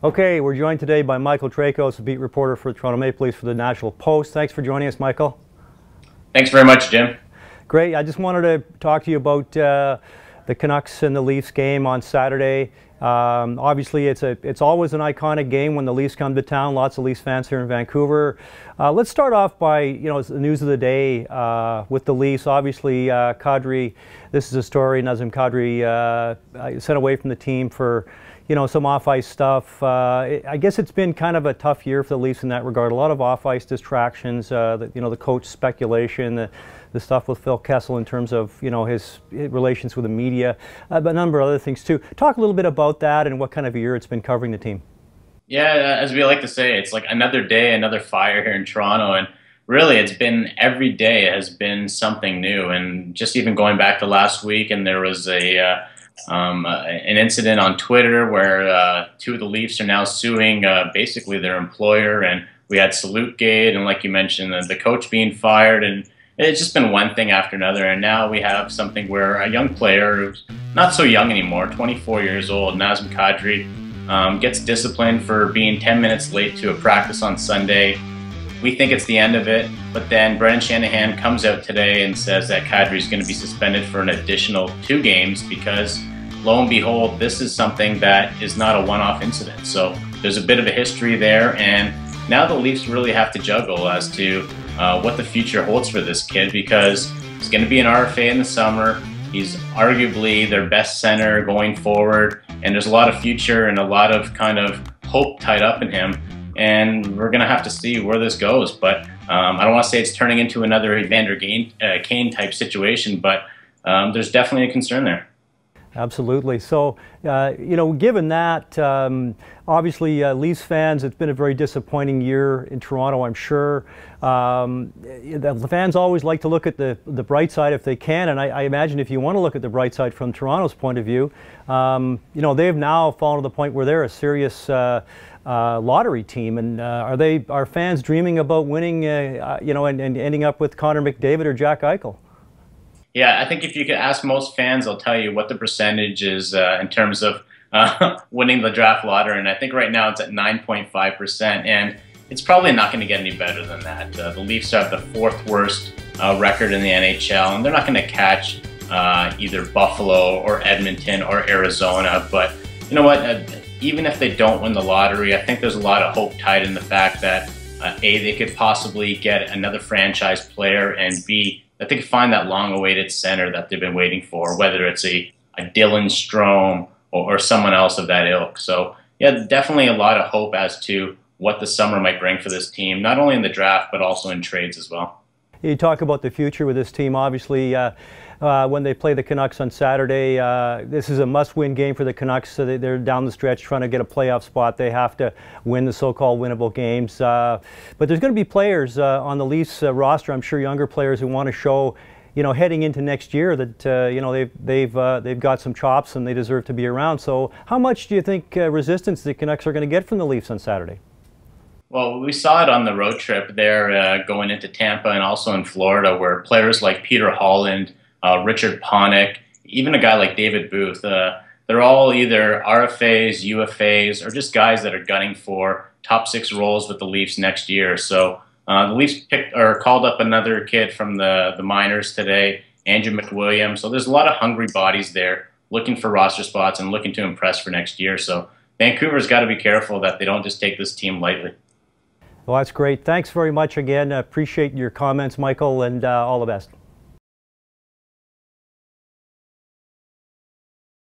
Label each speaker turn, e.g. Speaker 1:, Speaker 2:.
Speaker 1: Okay, we're joined today by Michael Traikos, a beat reporter for the Toronto Maple Leafs for the National Post. Thanks for joining us, Michael.
Speaker 2: Thanks very much, Jim.
Speaker 1: Great. I just wanted to talk to you about the Canucks and the Leafs game on Saturday. Obviously, it's always an iconic game when the Leafs come to town. Lots of Leafs fans here in Vancouver. Let's start off by the news of the day with the Leafs. Obviously, Kadri. This is a story. Nazem Kadri sent away from the team for some off-ice stuff. I guess it's been kind of a tough year for the Leafs in that regard. A lot of off-ice distractions. The coach speculation. The stuff with Phil Kessel in terms of his relations with the media, but a number of other things too. Talk a little bit about that and what kind of a year it's been covering the team.
Speaker 2: Yeah, as we like to say, it's like another day, another fire here in Toronto, and really it's been every day has been something new. And just even going back to last week, and there was an incident on Twitter where two of the Leafs are now suing basically their employer, and we had Salute-gate, and like you mentioned, the coach being fired, and it's just been one thing after another, and now we have something where a young player who's not so young anymore, 24 years old, Nazem Kadri, gets disciplined for being 10 minutes late to a practice on Sunday. We think it's the end of it, but then Brendan Shanahan comes out today and says that Kadri is going to be suspended for an additional 2 games because, lo and behold, this is something that is not a one-off incident. So there's a bit of a history there, and now the Leafs really have to juggle as to what the future holds for this kid, because he's going to be an RFA in the summer. He's arguably their best center going forward, and there's a lot of future and a lot of kind of hope tied up in him, and we're going to have to see where this goes. But I don't want to say it's turning into another Evander Kane type situation, but there's definitely a concern there.
Speaker 1: Absolutely. So, given that, obviously, Leafs fans, it's been a very disappointing year in Toronto, I'm sure. The fans always like to look at the bright side if they can, and I imagine if you want to look at the bright side from Toronto's point of view, they've now fallen to the point where they're a serious lottery team. And are fans dreaming about winning, and ending up with Connor McDavid or Jack Eichel?
Speaker 2: Yeah, I think if you could ask most fans, they'll tell you what the percentage is in terms of winning the draft lottery, and I think right now it's at 9.5%, and it's probably not going to get any better than that. The Leafs have the 4th worst record in the NHL, and they're not going to catch either Buffalo or Edmonton or Arizona, but you know what? Even if they don't win the lottery, I think there's a lot of hope tied in the fact that A, they could possibly get another franchise player, and B, that they could find that long-awaited center that they've been waiting for, whether it's a Dylan Strome or someone else of that ilk. So, yeah, definitely a lot of hope as to what the summer might bring for this team, not only in the draft, but also in trades as well.
Speaker 1: You talk about the future with this team. Obviously, when they play the Canucks on Saturday, this is a must-win game for the Canucks. So they're down the stretch trying to get a playoff spot. They have to win the so-called winnable games. But there's going to be players on the Leafs roster, I'm sure younger players, who want to show, heading into next year that they've got some chops and they deserve to be around. So how much do you think resistance the Canucks are going to get from the Leafs on Saturday?
Speaker 2: Well, we saw it on the road trip there going into Tampa and also in Florida, where players like Peter Holland, Richard Panik, even a guy like David Booth, they're all either RFAs, UFAs, or just guys that are gunning for top 6 roles with the Leafs next year. So the Leafs called up another kid from the minors today, Andrew McWilliam. So there's a lot of hungry bodies there looking for roster spots and looking to impress for next year. So Vancouver's got to be careful that they don't just take this team lightly.
Speaker 1: Well, that's great. Thanks very much again. Appreciate your comments, Michael, and all the best.